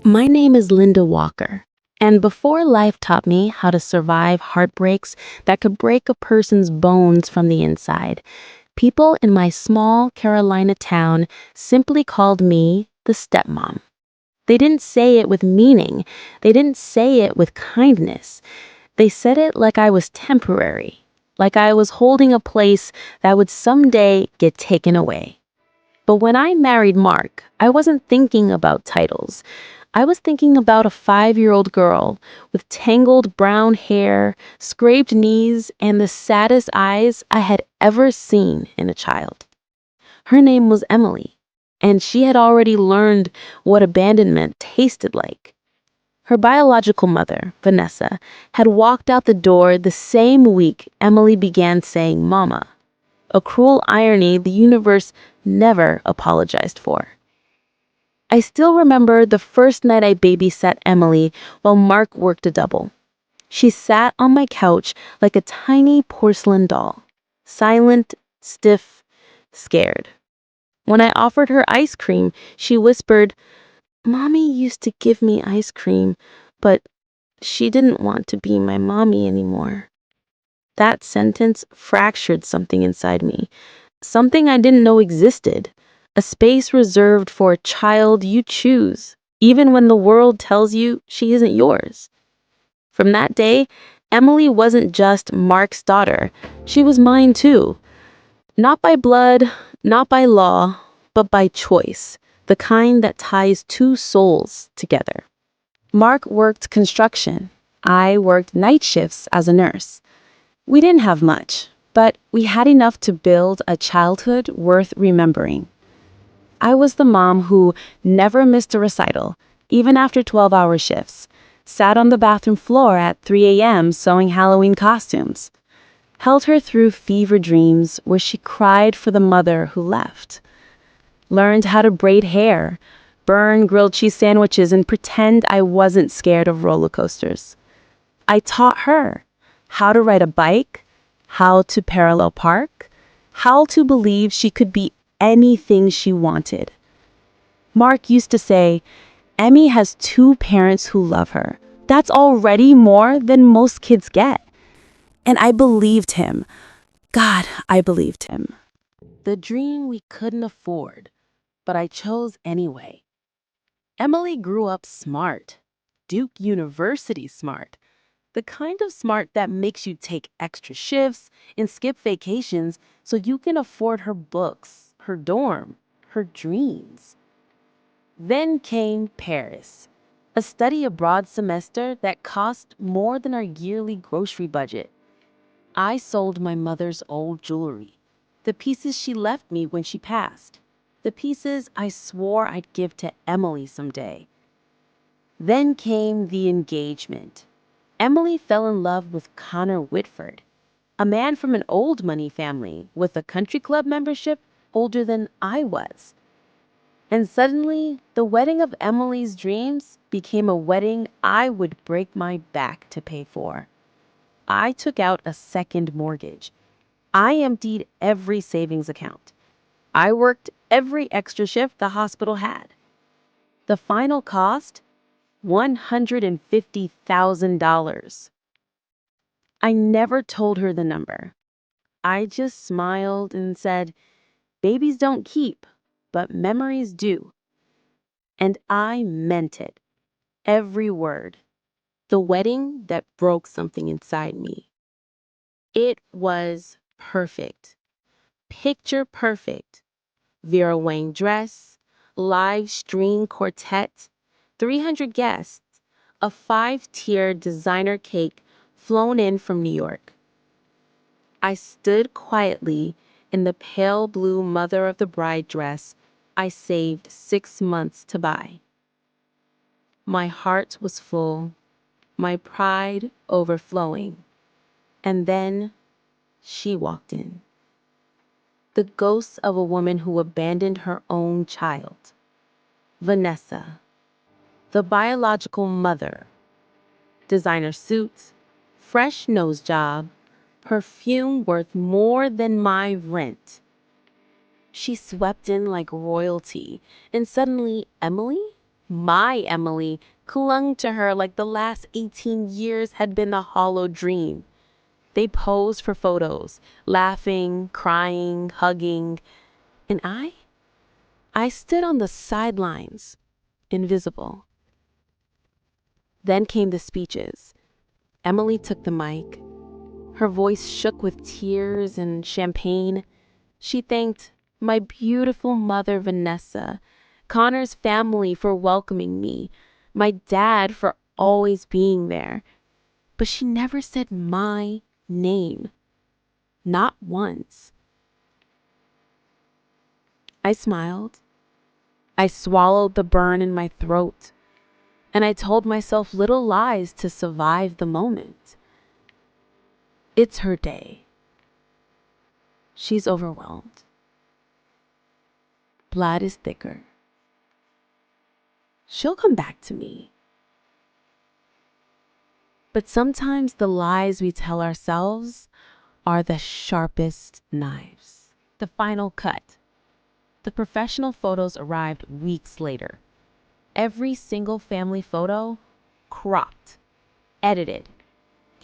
My name is Linda Walker, and before life taught me how to survive heartbreaks that could break a person's bones from the inside, people in my small Carolina town simply called me the stepmom. They didn't say it with meaning, they didn't say it with kindness. They said it like I was temporary, like I was holding a place that would someday get taken away. But when I married Mark, I wasn't thinking about titles. I was thinking about a 5-year-old girl with tangled brown hair, scraped knees, and the saddest eyes I had ever seen in a child. Her name was Emily, and she had already learned what abandonment tasted like. Her biological mother, Vanessa, had walked out the door the same week Emily began saying mama, a cruel irony the universe never apologized for. I still remember the first night I babysat Emily while Mark worked a double. She sat on my couch like a tiny porcelain doll, silent, stiff, scared. When I offered her ice cream, she whispered, "Mommy used to give me ice cream, but she didn't want to be my mommy anymore." That sentence fractured something inside me, something I didn't know existed, a space reserved for a child you choose, even when the world tells you she isn't yours. From that day, Emily wasn't just Mark's daughter, she was mine too. Not by blood, not by law, but by choice, the kind that ties two souls together. Mark worked construction. I worked night shifts as a nurse. We didn't have much, but we had enough to build a childhood worth remembering. I was the mom who never missed a recital, even after 12-hour shifts, sat on the bathroom floor at 3 a.m. sewing Halloween costumes, held her through fever dreams where she cried for the mother who left, learned how to braid hair, burn grilled cheese sandwiches, and pretend I wasn't scared of roller coasters. I taught her how to ride a bike, how to parallel park, how to believe she could be anything she wanted. Mark used to say, "Emmy has two parents who love her. That's already more than most kids get." And I believed him. God, I believed him. The dream we couldn't afford, but I chose anyway. Emily grew up smart, Duke University smart, the kind of smart that makes you take extra shifts and skip vacations so you can afford her books, her dorm, her dreams. Then came Paris, a study abroad semester that cost more than our yearly grocery budget. I sold my mother's old jewelry, the pieces she left me when she passed, the pieces I swore I'd give to Emily someday. Then came the engagement. Emily fell in love with Connor Whitford, a man from an old money family with a country club membership older than I was. And suddenly, the wedding of Emily's dreams became a wedding I would break my back to pay for. I took out a second mortgage. I emptied every savings account. I worked every extra shift the hospital had. The final cost? $150,000. I never told her the number. I just smiled and said, "Babies don't keep, but memories do." And I meant it, every word. The wedding that broke something inside me. It was perfect, picture perfect. Vera Wang dress, live string quartet, 300 guests, a 5-tier designer cake flown in from New York. I stood quietly in the pale blue mother of the bride dress I saved 6 months to buy. My heart was full, my pride overflowing. And then she walked in. The ghost of a woman who abandoned her own child. Vanessa, the biological mother. Designer suits, fresh nose job, perfume worth more than my rent. She swept in like royalty, and suddenly, Emily? My Emily clung to her like the last 18 years had been a hollow dream. They posed for photos, laughing, crying, hugging, and I stood on the sidelines, invisible. Then came the speeches. Emily took the mic. Her voice shook with tears and champagne. She thanked my beautiful mother, Vanessa, Connor's family for welcoming me, my dad for always being there. But she never said my name. Not once. I smiled. I swallowed the burn in my throat, and I told myself little lies to survive the moment. It's her day. She's overwhelmed. Blood is thicker. She'll come back to me. But sometimes the lies we tell ourselves are the sharpest knives. The final cut. The professional photos arrived weeks later. Every single family photo, cropped, edited,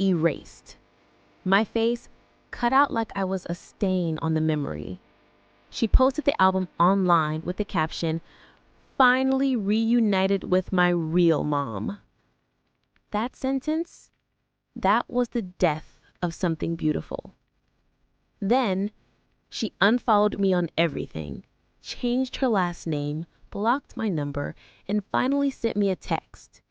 erased. My face cut out like I was a stain on the memory. She posted the album online with the caption, "Finally reunited with my real mom." That sentence, that was the death of something beautiful. Then she unfollowed me on everything, changed her last name, blocked my number, and finally sent me a text.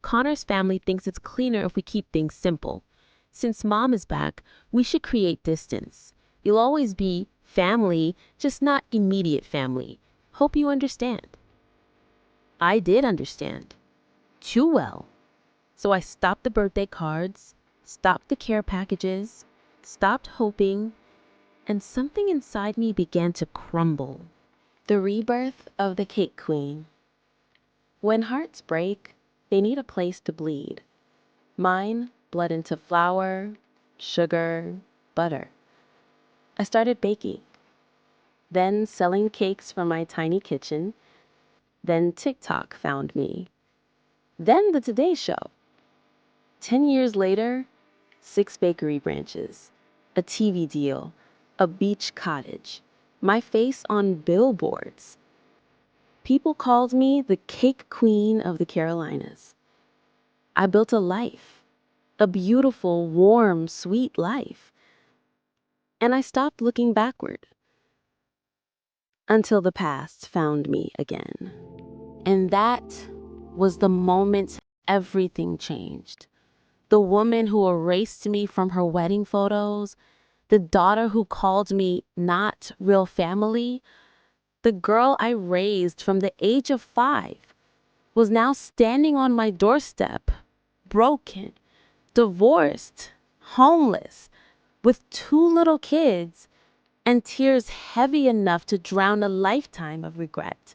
Connor's family thinks it's cleaner if we keep things simple. Since mom is back, we should create distance. You'll always be family, just not immediate family. Hope you understand. I did understand. Too well. So I stopped the birthday cards, stopped the care packages, stopped hoping, and something inside me began to crumble. The rebirth of the cake queen. When hearts break, they need a place to bleed. Mine bled into flour, sugar, butter. I started baking, then selling cakes from my tiny kitchen. Then TikTok found me. Then the Today Show. 10 years later, 6 bakery branches, a TV deal, a beach cottage, my face on billboards. People called me the cake queen of the Carolinas. I built a life, a beautiful, warm, sweet life. And I stopped looking backward until the past found me again. And that was the moment everything changed. The woman who erased me from her wedding photos, the daughter who called me not real family, the girl I raised from the age of 5 was now standing on my doorstep, broken, divorced, homeless, with 2 little kids, and tears heavy enough to drown a lifetime of regret.